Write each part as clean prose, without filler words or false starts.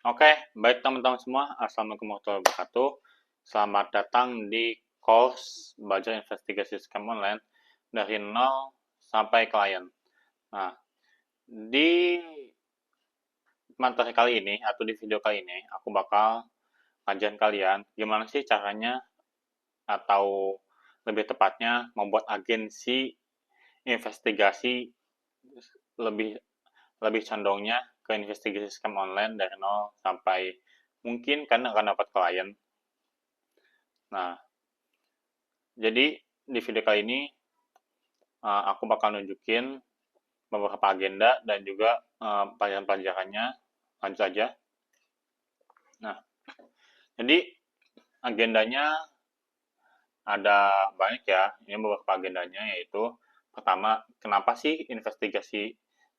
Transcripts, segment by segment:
Oke, baik teman-teman semua. Assalamualaikum warahmatullahi wabarakatuh. Selamat datang di course belajar investigasi scam online dari nol sampai klien. Nah, di materi kali ini atau di video kali ini, aku bakal ngajarin kalian gimana sih caranya atau lebih tepatnya membuat agensi investigasi lebih lebih condongnya ke investigasi scam online dari nol sampai mungkin kan akan dapat klien. Nah, jadi di video kali ini aku bakal nunjukin beberapa agenda dan juga pelajaran-pelajarannya. Lanjut saja. Nah, jadi agendanya ada banyak ya. Ini beberapa agendanya yaitu pertama, kenapa sih investigasi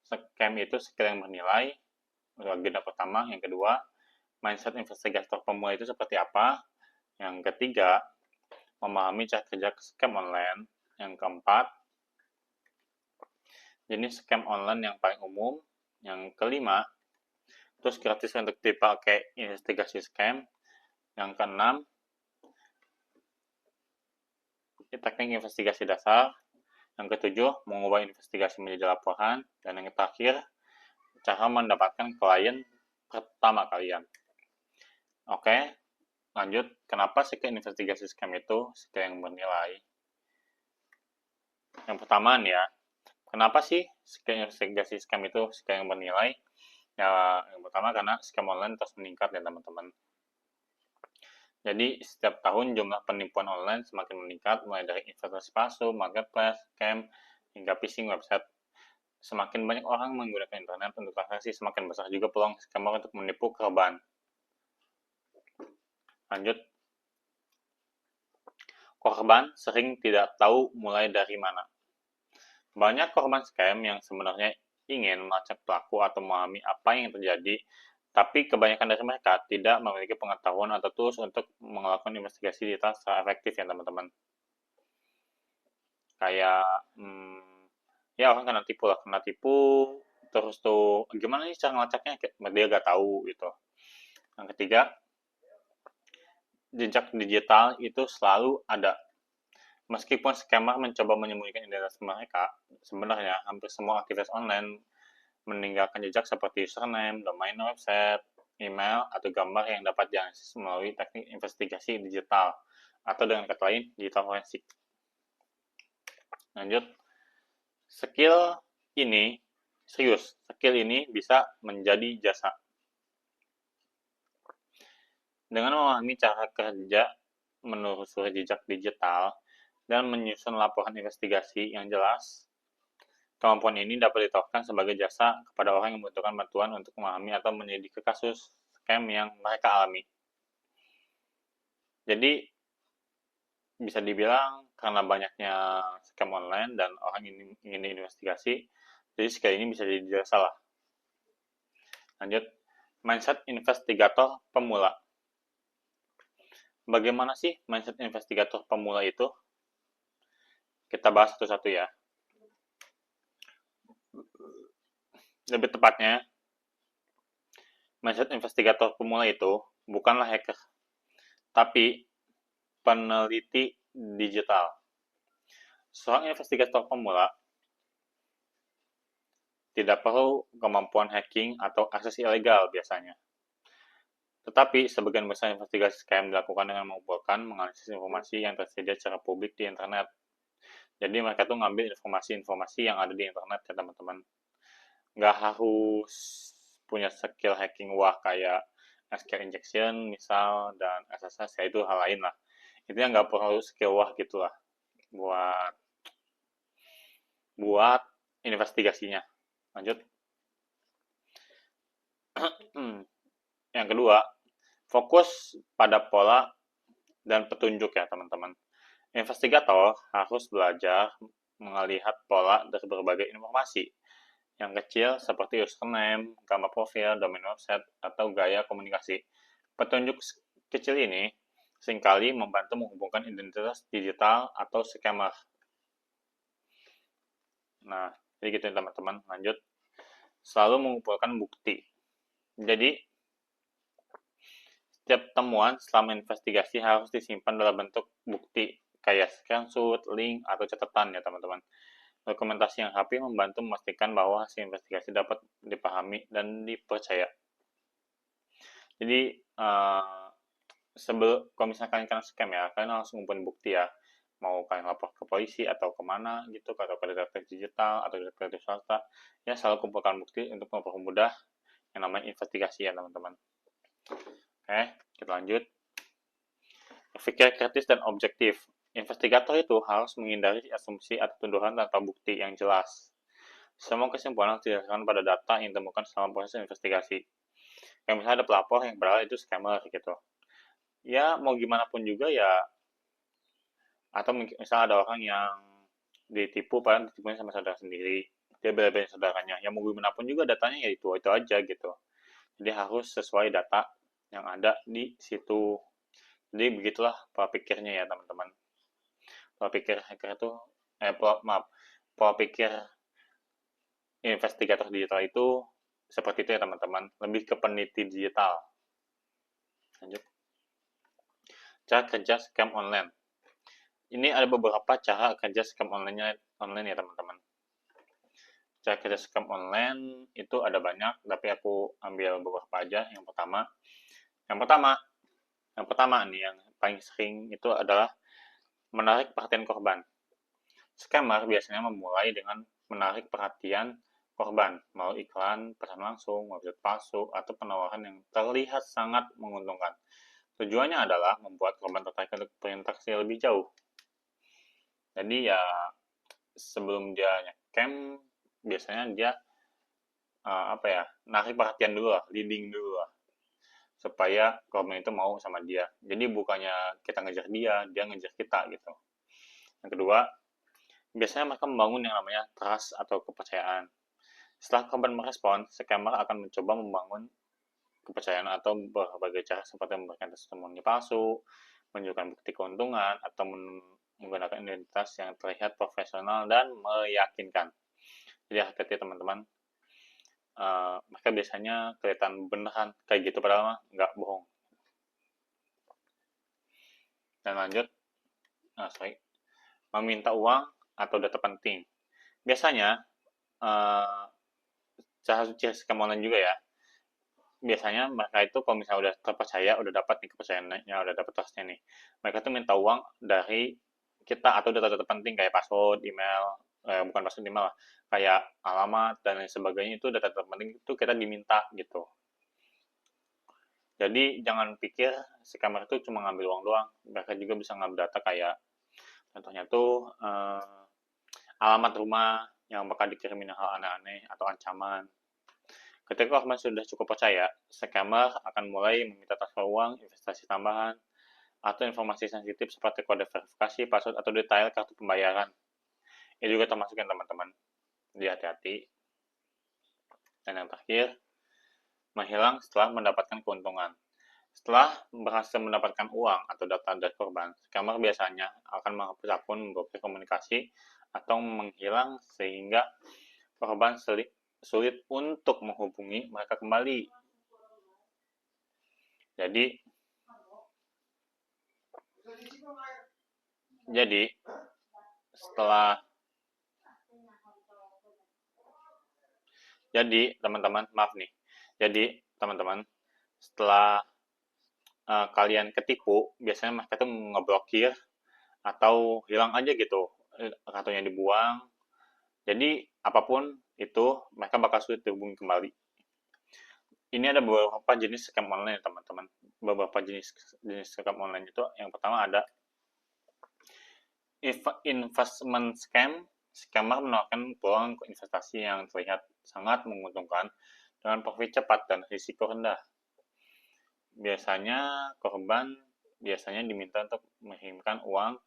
scam itu skill yang bernilai? Agenda pertama. Yang kedua, mindset investigator pemula itu seperti apa? Yang ketiga, memahami cara kerja scam online. Yang keempat, jenis scam online yang paling umum. Yang kelima, terus gratis untuk dipakai investigasi scam. Yang keenam, teknik investigasi dasar. Yang ketujuh, mengubah investigasi menjadi laporan. Dan yang terakhir, cara mendapatkan klien pertama kalian. Oke, lanjut. Kenapa skill investigasi scam itu skill yang bernilai? Yang pertama nih ya, kenapa sih skill investigasi scam itu skill yang bernilai? Ya, yang pertama karena scam online terus meningkat ya teman-teman. Jadi, setiap tahun jumlah penipuan online semakin meningkat, mulai dari investasi palsu, marketplace, scam, hingga phishing website. Semakin banyak orang menggunakan internet untuk transaksi, semakin besar juga peluang scammer untuk menipu korban. Lanjut, korban sering tidak tahu mulai dari mana. Banyak korban scam yang sebenarnya ingin melacak pelaku atau memahami apa yang terjadi, tapi kebanyakan dari mereka tidak memiliki pengetahuan atau tools untuk melakukan investigasi data secara efektif ya teman-teman. Kayak ya orang kena tipu terus tuh gimana nih cara ngelacaknya dia gak tahu gitu. Yang ketiga, jejak digital itu selalu ada. Meskipun scammer mencoba menyembunyikan identitas mereka, sebenarnya hampir semua aktivitas online meninggalkan jejak seperti username, domain website, email, atau gambar yang dapat dianalisis melalui teknik investigasi digital atau dengan kata lain digital forensik. Lanjut, skill ini bisa menjadi jasa. Dengan memahami cara kerja menelusuri jejak digital dan menyusun laporan investigasi yang jelas, kemampuan ini dapat ditawarkan sebagai jasa kepada orang yang membutuhkan bantuan untuk memahami atau menyelidiki kasus scam yang mereka alami. Jadi, bisa dibilang karena banyaknya scam online dan orang ingin investigasi, jadi skill ini bisa jadi jasa lah. Lanjut, mindset investigator pemula. Bagaimana sih mindset investigator pemula itu? Kita bahas satu-satu ya. Lebih tepatnya, mindset investigator pemula itu bukanlah hacker, tapi peneliti digital. Seorang investigator pemula tidak perlu kemampuan hacking atau akses ilegal biasanya. Tetapi, sebagian besar investigasi scam dilakukan dengan mengumpulkan, menganalisis informasi yang tersedia secara publik di internet. Jadi mereka tuh ngambil informasi-informasi yang ada di internet ya teman-teman. Nggak harus punya skill hacking wah kayak SQL injection misal dan SSS, ya itu hal lain lah. Itu yang nggak perlu skill wah gitu lah buat buat investigasinya. Lanjut. Yang kedua, fokus pada pola dan petunjuk ya teman-teman. Investigator harus belajar melihat pola dari berbagai informasi. Yang kecil seperti username, gambar profil, domain website, atau gaya komunikasi. Petunjuk kecil ini seringkali membantu menghubungkan identitas digital atau scammer. Nah, jadi gitu teman-teman. Lanjut. Selalu mengumpulkan bukti. Jadi, Tiap temuan selama investigasi harus disimpan dalam bentuk bukti, kayak screenshot, link, atau catatan ya teman-teman. Dokumentasi yang rapi membantu memastikan bahwa hasil investigasi dapat dipahami dan dipercaya. Jadi, sebelum kalau misalnya kalian kena scam ya, kalian harus ngumpulin bukti ya. Mau kalian lapor ke polisi atau kemana gitu, atau ke detektif digital atau detektif swasta, ya selalu kumpulkan bukti untuk mempermudah yang namanya investigasi ya teman-teman. Oke, kita lanjut. Berpikir kritis dan objektif. Investigator itu harus menghindari asumsi atau tuduhan tanpa bukti yang jelas. Semua kesimpulan harus didasarkan pada data yang ditemukan selama proses investigasi. Kayak misalnya ada pelapor yang berarti itu scammer gitu. Ya mau gimana pun juga ya, atau misalnya ada orang yang ditipu padahal ditipunya sama saudara sendiri. Dia bela-belain saudaranya. Ya mau gimana pun juga datanya ya itu aja gitu. Jadi harus sesuai data yang ada di situ. Jadi begitulah pola pikirnya ya teman-teman. Pola pikir hacker itu, pola pikir investigator digital itu seperti itu ya teman-teman. Lebih ke peneliti digital. Lanjut. Cara kerja scam online. Ini ada beberapa cara kerja scam online ya teman-teman. Cara kerja scam online itu ada banyak, tapi aku ambil beberapa aja. Yang pertama nih yang paling sering itu adalah menarik perhatian korban. Scammer biasanya memulai dengan menarik perhatian korban melalui iklan, pesan langsung, website palsu, atau penawaran yang terlihat sangat menguntungkan. Tujuannya adalah membuat korban tertarik untuk berinteraksi lebih jauh. Jadi ya sebelum dia nge-scam, biasanya dia narik perhatian dulu lah, leading dulu lah, supaya korban itu mau sama dia. Jadi bukannya kita ngejar dia ngejar kita gitu. Yang kedua, biasanya mereka membangun yang namanya trust atau kepercayaan. Setelah korban merespon, scammer akan mencoba membangun kepercayaan atau berbagai cara seperti memberikan testimoni palsu, menunjukkan bukti keuntungan, atau menggunakan identitas yang terlihat profesional dan meyakinkan. Jadi hati-hati teman-teman. Mereka biasanya kelihatan beneran kayak gitu padahal nggak bohong. Dan lanjut, meminta uang atau data penting. Biasanya cara scam online juga ya. Biasanya mereka itu kalau misalnya udah terpercaya, udah dapat nih kepercayaannya, udah dapat trustnya nih, mereka tuh minta uang dari kita atau data-data penting kayak password, email, bukan password email lah, kayak alamat dan lain sebagainya. Itu data penting itu kita diminta gitu. Jadi jangan pikir scammer itu cuma ngambil uang doang, mereka juga bisa ngambil data kayak contohnya tuh alamat rumah yang bakal dikirimin hal aneh-aneh atau ancaman. Ketika korban sudah cukup percaya, scammer akan mulai meminta transfer uang, investasi tambahan, atau informasi sensitif seperti kode verifikasi, password, atau detail kartu pembayaran. Ini juga termasuk yang teman-teman. Jadi hati-hati. Dan yang terakhir, menghilang setelah mendapatkan keuntungan. Setelah berhasil mendapatkan uang atau data dari korban, scammer biasanya akan menghapus akun, memblokir komunikasi, atau menghilang sehingga korban sulit untuk menghubungi mereka kembali. Jadi setelah teman-teman, setelah kalian ketipu, biasanya mereka tuh ngeblokir atau hilang aja gitu, kartunya dibuang. Jadi apapun itu mereka bakal sulit dihubungi kembali. Ini ada beberapa jenis scam online teman-teman. Beberapa jenis scam online itu, yang pertama ada investment scam. Scammer menawarkan peluang investasi yang terlihat sangat menguntungkan dengan profit cepat dan risiko rendah. Biasanya korban diminta untuk mengirimkan uang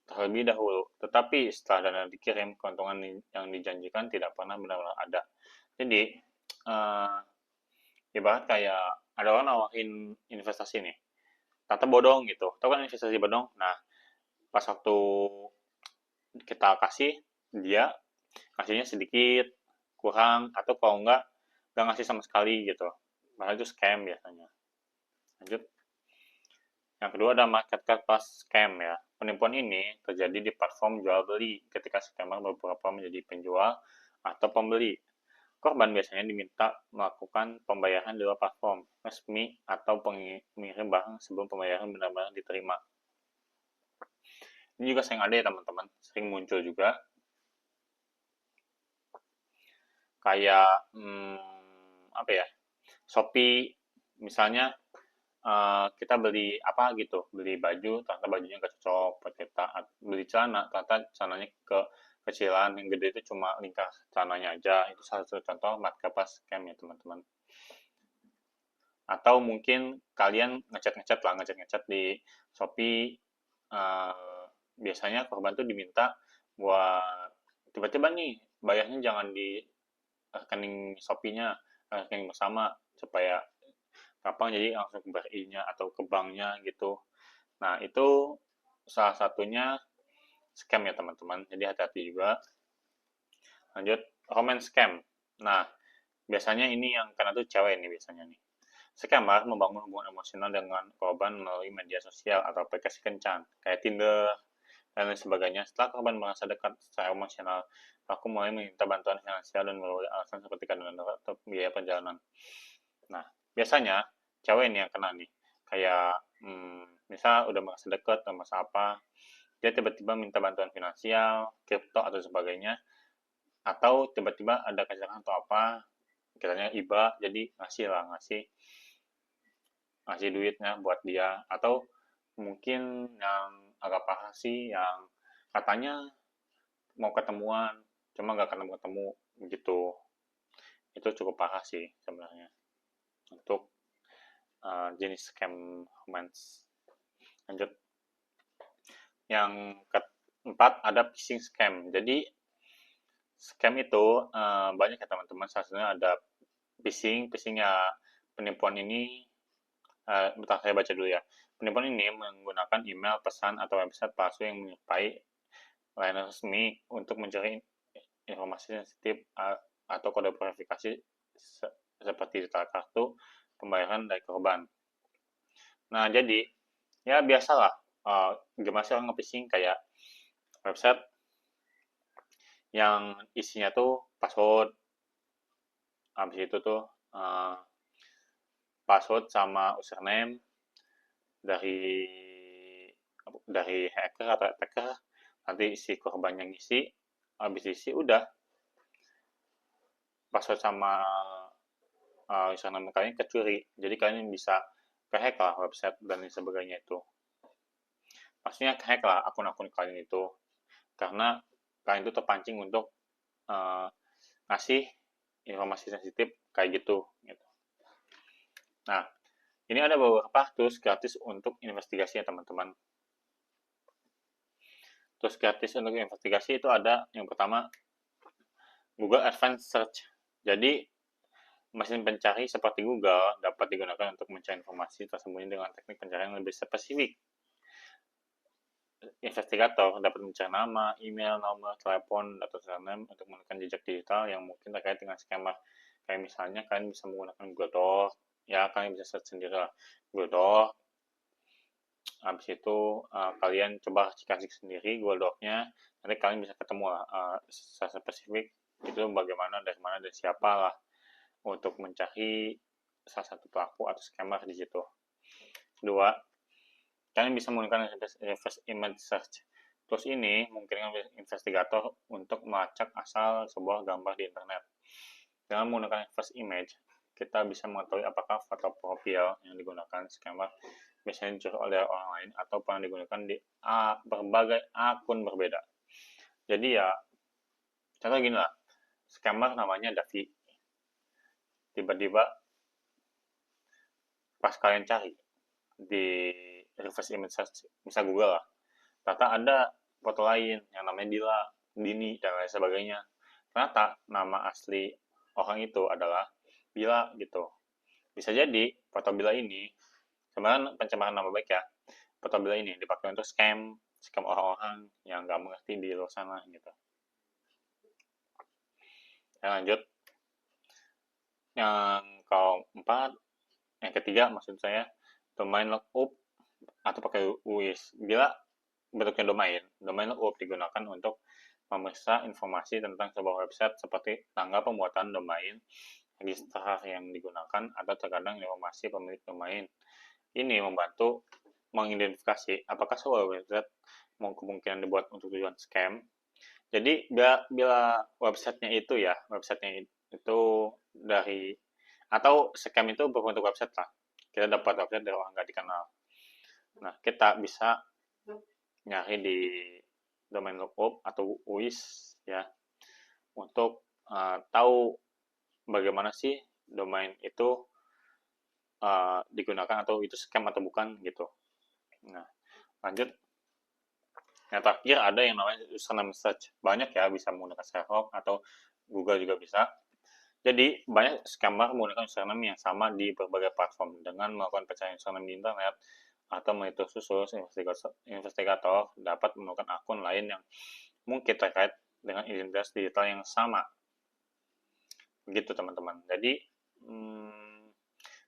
terlebih dahulu, tetapi setelah dana dikirim, keuntungan yang dijanjikan tidak pernah benar-benar ada. Jadi ibarat kayak ada orang nawarin investasi nih, ternyata bodong gitu. Tahu kan investasi bodong? Nah, pas waktu kita kasih, dia kasihnya sedikit, kurang, atau kalau nggak ngasih sama sekali gitu. Padahal itu scam biasanya. Lanjut. Yang kedua ada marketplace scam ya. Penipuan ini terjadi di platform jual beli ketika scammer beberapa menjadi penjual atau pembeli. Korban biasanya diminta melakukan pembayaran di luar platform resmi atau pengirim barang sebelum pembayaran benar-benar diterima. Ini juga sering ada ya teman-teman, sering muncul juga. Kayak apa ya? Shopee misalnya kita beli apa gitu, beli baju, ternyata bajunya nggak cocok buat kita, beli celana, ternyata celananya kecilan, yang gede itu cuma lingkar celananya aja, itu salah satu contoh marketplace scam ya teman-teman. Atau mungkin kalian ngechat di Shopee, biasanya korban tuh diminta buat tiba-tiba nih bayarnya jangan di rekening Shopee-nya, rekening bersama supaya gampang jadi langsung ke BRI-nya atau ke banknya gitu. Nah, itu salah satunya scam ya teman-teman. Jadi hati-hati juga. Lanjut, romance scam. Nah, biasanya ini yang karena tuh cewek nih biasanya nih. Scammer membangun hubungan emosional dengan korban melalui media sosial atau aplikasi kencan, kayak Tinder dan lain sebagainya. Setelah korban merasa dekat secara emosional, pelaku mulai meminta bantuan finansial dan melalui alasan seperti kandangan atau biaya perjalanan. Nah, biasanya cewek ini yang kena nih. Kayak misal udah merasa dekat sama apa, dia tiba-tiba minta bantuan finansial, kripto atau sebagainya, atau tiba-tiba ada kecelakaan atau apa, kiranya iba, jadi ngasih duitnya buat dia, atau mungkin yang agak parah sih yang katanya mau ketemuan cuma nggak ketemu gitu. Itu cukup parah sih sebenarnya untuk jenis scam romance. Lanjut, yang keempat ada phishing scam. Jadi scam itu banyak ya teman-teman. Salah satunya ada phishing ya. Penipuan ini bentar saya baca dulu ya. Penipuan ini menggunakan email, pesan, atau website palsu yang menyerupai layanan resmi untuk mencari informasi sensitif atau kode verifikasi seperti detail kartu pembayaran dari korban. Nah, jadi ya biasalah gimana sih orang nge-phishing kayak website yang isinya tuh password, habis itu tuh password sama username dari hacker atau attacker, nanti si korban yang ngisi, habis isi udah password sama username kalian kecuri, jadi kalian bisa kehack lah website dan lain sebagainya itu. Pastinya kehack lah akun-akun kalian itu, karena kalian itu terpancing untuk ngasih informasi sensitif kayak gitu. Nah, ini ada beberapa tools gratis untuk investigasi ya teman-teman. Tools gratis untuk investigasi itu ada yang pertama Google Advanced Search. Jadi mesin pencari seperti Google dapat digunakan untuk mencari informasi tersembunyi dengan teknik pencarian yang lebih spesifik. Investigator dapat mencari nama, email, nomor, telepon, atau username untuk menemukan jejak digital yang mungkin terkait dengan scammer. Kayak misalnya kalian bisa menggunakan Google Doc, ya kalian bisa search sendiri lah Google Doc. Habis itu kalian coba kasih sendiri Google Doc-nya, nanti kalian bisa ketemu lah secara spesifik itu bagaimana, dari mana, dari siapa lah untuk mencari salah satu pelaku atau scammer di situ. Kedua, kalian bisa menggunakan reverse image search. Tools ini memungkinkan investigator untuk melacak asal sebuah gambar di internet. Dengan menggunakan reverse image, kita bisa mengetahui apakah foto profil yang digunakan scammer biasanya dicuri oleh orang lain atau pernah digunakan di berbagai akun berbeda. Jadi ya, contoh gini lah, scammer namanya Davi. Tiba-tiba pas kalian cari di reverse image search, bisa Google lah, ternyata ada foto lain yang namanya Dini, dan lain sebagainya. Ternyata nama asli orang itu adalah Bila gitu. Bisa jadi foto Bila ini sebenarnya pencemaran nama baik ya. Foto Bila ini dipakai untuk scam orang-orang yang nggak mengerti di luar sana gitu. Yang lanjut, yang ketiga maksud saya domain lookup atau pakai UIS. Bila bentuknya domain lookup digunakan untuk memeriksa informasi tentang sebuah website seperti tanggal pembuatan domain, registrar yang digunakan, atau terkadang informasi pemilik domain. Ini membantu mengidentifikasi apakah sebuah website kemungkinan dibuat untuk tujuan scam. Jadi bila websitenya itu dari, atau scam itu berbentuk website lah, kita dapat website dari orang nggak dikenal. Nah, kita bisa nyari di domain lookup atau UIS ya, untuk tahu bagaimana sih domain itu digunakan atau itu scam atau bukan gitu. Nah, lanjut. Yang terakhir ada yang namanya username search. Banyak ya, bisa menggunakan Sherlock atau Google juga bisa. Jadi, banyak scammer menggunakan username yang sama di berbagai platform. Dengan melakukan pencarian username di internet atau melalui khusus, investigator dapat menemukan akun lain yang mungkin terkait dengan identitas digital yang sama. Begitu teman-teman. Jadi,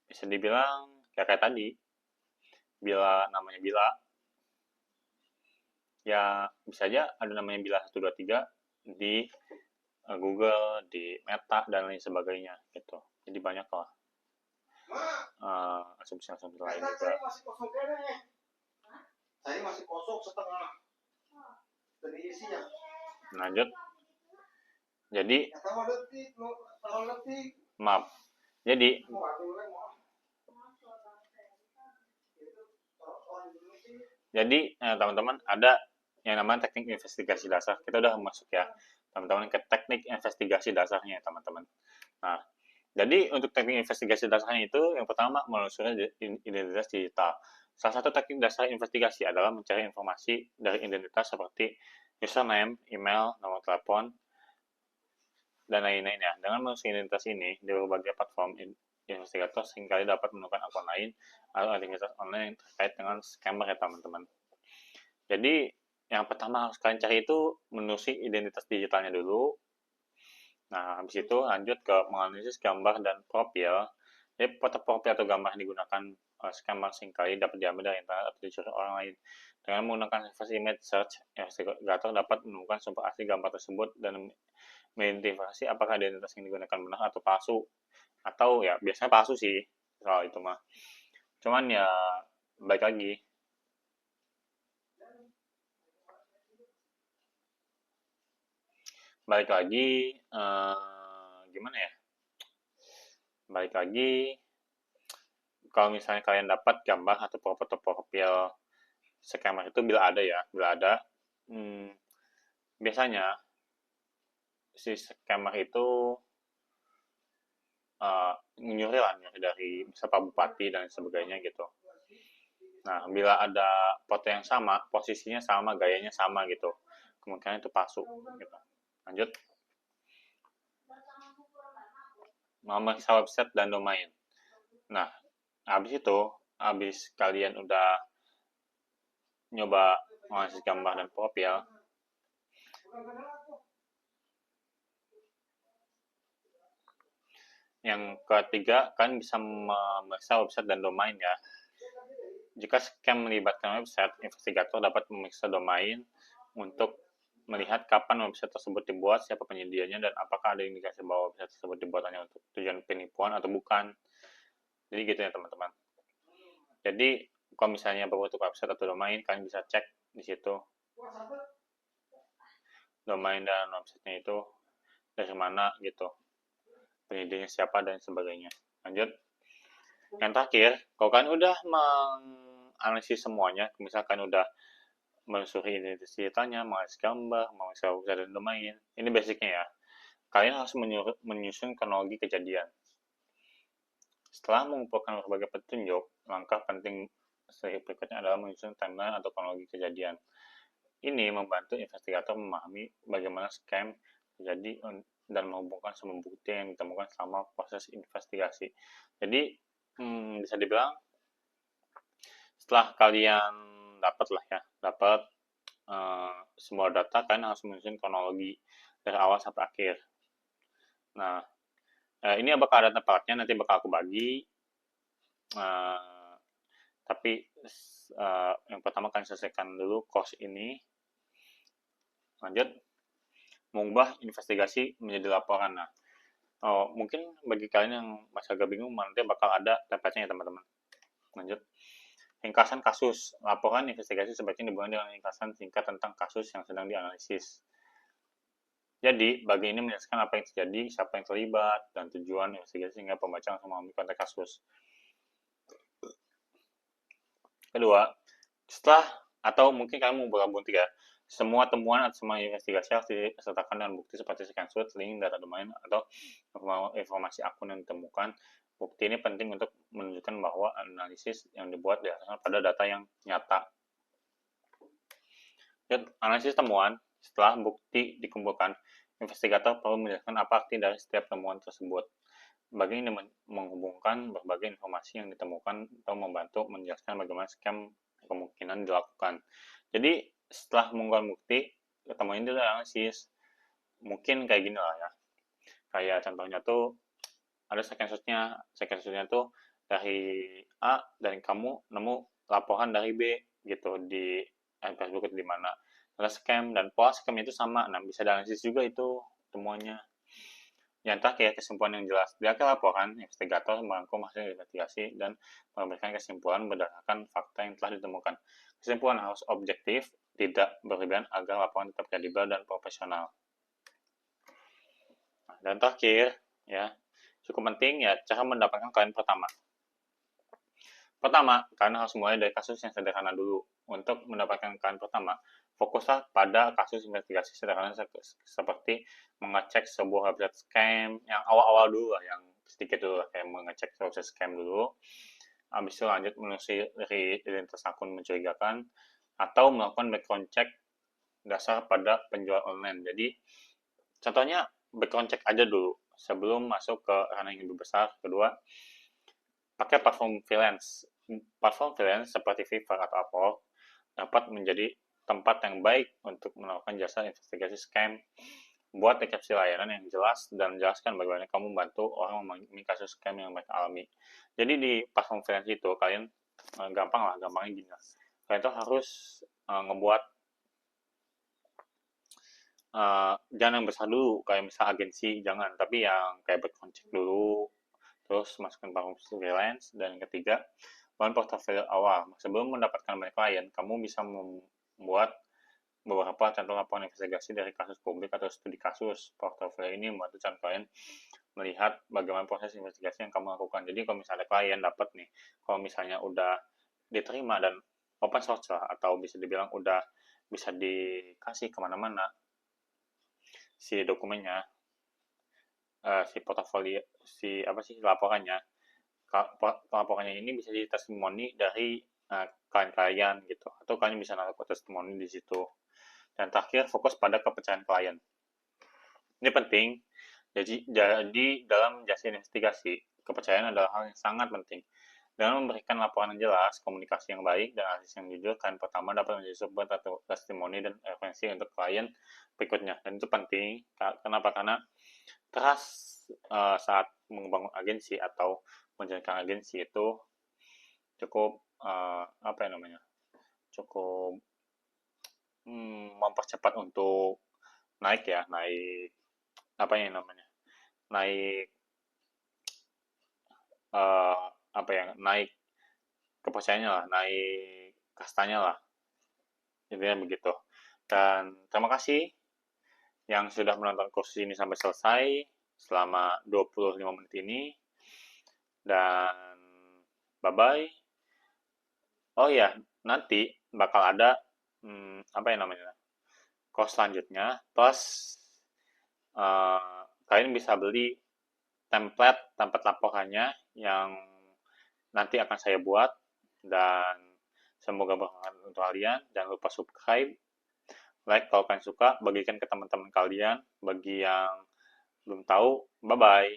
bisa dibilang kayak tadi, namanya Bila, ya bisa aja ada namanya Bila 123 di Google, di Meta, dan lain sebagainya gitu. Jadi banyak lah asumsi-asumsi lain juga. Saya masih kosong setengah. Lanjut. Jadi maaf. Jadi teman-teman, ada yang namanya teknik investigasi dasar. Kita udah masuk ya teman-teman ke teknik investigasi dasarnya teman-teman. Nah, jadi untuk teknik investigasi dasarnya itu yang pertama menelusuri identitas digital. Salah satu teknik dasar investigasi adalah mencari informasi dari identitas seperti username, email, nomor telepon, dan lain-lainnya. Dengan menelusuri identitas ini di berbagai platform, investigator seringkali dapat menemukan akun lain atau aktivitas online yang terkait dengan scammer ya teman-teman. Jadi yang pertama harus kalian cari itu menelusuri identitas digitalnya dulu. Nah, habis itu lanjut ke menganalisis gambar dan profil. Jadi foto profil atau gambar yang digunakan scammer seringkali dapat diambil dari internet atau dicuri orang lain. Dengan menggunakan reverse image search, investigator dapat menemukan sumber asli gambar tersebut dan mengidentifikasi apakah identitas yang digunakan benar atau palsu. Atau ya biasanya palsu sih soal itu mah. Cuman ya baik lagi. Gimana ya? Balik lagi, kalau misalnya kalian dapat gambar atau foto profil scammer itu bila ada, biasanya si scammer itu nyuri dari misalnya Pak Bupati dan sebagainya gitu. Nah, bila ada foto yang sama, posisinya sama, gayanya sama gitu, kemungkinan itu palsu gitu. Lanjut. Memeriksa website dan domain. Nah, habis kalian udah nyoba menganalisis gambar dan profil, yang ketiga, kalian bisa memeriksa website dan domain ya. Jika scam melibatkan website, investigator dapat memeriksa domain untuk melihat kapan website tersebut dibuat, siapa penyedianya, dan apakah ada indikasi bahwa website tersebut dibuat hanya untuk tujuan penipuan atau bukan. Jadi gitu ya teman-teman. Jadi kalau misalnya berbentuk website atau domain, kalian bisa cek di situ domain dan websitenya itu dari mana gitu, penyedianya siapa dan sebagainya. Lanjut. Yang terakhir, kalau kalian udah menganalisis semuanya, misalkan udah menelusuri identitas digitalnya, menganalisis gambar, menganalisis website dan domain, ini basicnya ya. Kalian harus menyusun kronologi kejadian. Setelah mengumpulkan berbagai petunjuk, langkah penting berikutnya adalah menyusun timeline atau kronologi kejadian. Ini membantu investigator memahami bagaimana scam terjadi dan menghubungkan semua bukti yang ditemukan selama proses investigasi. Jadi bisa dibilang setelah kalian dapat semua data, kalian harus menyusun kronologi dari awal sampai akhir. Nah, ini bakal ada tempatnya, nanti bakal aku bagi Tapi yang pertama kalian selesaikan dulu course ini. Lanjut, mengubah investigasi menjadi laporan. Nah, mungkin bagi kalian yang masih agak bingung, nanti bakal ada templatenya ya teman-teman. Lanjut, ringkasan kasus. Laporan investigasi sebaiknya dimulai dengan ringkasan singkat tentang kasus yang sedang dianalisis. Jadi, bagi ini menjelaskan apa yang terjadi, siapa yang terlibat, dan tujuan investigasi sehingga pembaca langsung memahami konteks kasus. Kedua, setelah atau mungkin kamu mau bergabung tiga, semua temuan atau semua investigasi harus disertakan dengan bukti seperti screenshot, link, data domain, atau informasi akun yang ditemukan. Bukti ini penting untuk menunjukkan bahwa analisis yang dibuat didasarkan pada data yang nyata. Dan analisis temuan, setelah bukti dikumpulkan, investigator perlu menjelaskan apa arti dari setiap temuan tersebut. Bagi ini menghubungkan berbagai informasi yang ditemukan atau membantu menjelaskan bagaimana scam kemungkinan dilakukan. Jadi setelah mengumpulkan bukti, temuan ini analisis. Mungkin kayak gini lah ya. Kayak contohnya tuh ada screenshotnya tuh dari A, dan kamu nemu laporan dari B gitu di Facebook itu di mana ada scam, dan pola scam itu sama. Nah, bisa dianalisis juga itu temuannya. Yang terakhir, kesimpulan yang jelas. Di akhir laporan, investigator merangkum hasil investigasi dan memberikan kesimpulan berdasarkan fakta yang telah ditemukan. Kesimpulan harus objektif, tidak berlebihan agar laporan tetap kredibel dan profesional. Dan terakhir, ya, cukup penting ya, cara mendapatkan klien pertama. Pertama, kalian harus mulai dari kasus yang sederhana dulu. Untuk mendapatkan klien pertama, fokuslah pada kasus investigasi sederhana seperti mengecek sebuah website scam, yang awal-awal dulu lah, yang sedikit dulu lah, kayak mengecek website scam dulu. Habis itu lanjut menelusuri identitas akun mencurigakan, atau melakukan background check dasar pada penjual online. Jadi, contohnya background check aja dulu sebelum masuk ke ranah yang lebih besar. Kedua, pakai platform freelance. Platform freelance seperti Fiverr atau Upwork dapat menjadi tempat yang baik untuk melakukan jasa investigasi scam. Buat deskripsi layanan yang jelas dan jelaskan bagaimana kamu membantu orang memahami kasus scam yang mereka alami. Jadi di platform freelance itu kalian gampangnya gini lah. Kalian tuh harus ngebuat jangan yang besar dulu, kayak misal agensi, jangan, tapi yang kayak background check dulu, terus masukkan platform freelance, dan yang ketiga, bangun portofolio awal. Sebelum mendapatkan banyak klien, kamu bisa membuat beberapa contoh laporan investigasi dari kasus publik atau studi kasus. Portofolio ini membantu calon klien melihat bagaimana proses investigasi yang kamu lakukan. Jadi kalau misalnya klien dapat nih, kalau misalnya udah diterima dan open source lah, atau bisa dibilang udah bisa dikasih kemana-mana si dokumennya, si portofolio, laporannya. Laporannya ini bisa jadi testimoni dari klien-klien gitu, atau kalian bisa naruh testimoni di situ. Dan terakhir, fokus pada kepercayaan klien. Ini penting. Jadi dalam jasa investigasi, kepercayaan adalah hal yang sangat penting. Dengan memberikan laporan yang jelas, komunikasi yang baik, dan analisis yang jujur, klien pertama dapat menjadi sumber testimoni dan referensi untuk klien berikutnya. Dan itu penting. Kenapa? Karena trust saat membangun agensi atau menjalankan agensi itu cukup cukup mempercepat untuk naik naik kepercayaannya lah, naik kastanya lah, intinya begitu. Dan terima kasih yang sudah menonton kursus ini sampai selesai selama 25 menit ini, dan bye-bye. Oh ya, nanti bakal ada course selanjutnya, plus kalian bisa beli template laporannya yang nanti akan saya buat, dan semoga bermanfaat untuk kalian. Jangan lupa subscribe, like kalau kalian suka, bagikan ke teman-teman kalian. Bagi yang belum tahu, bye-bye.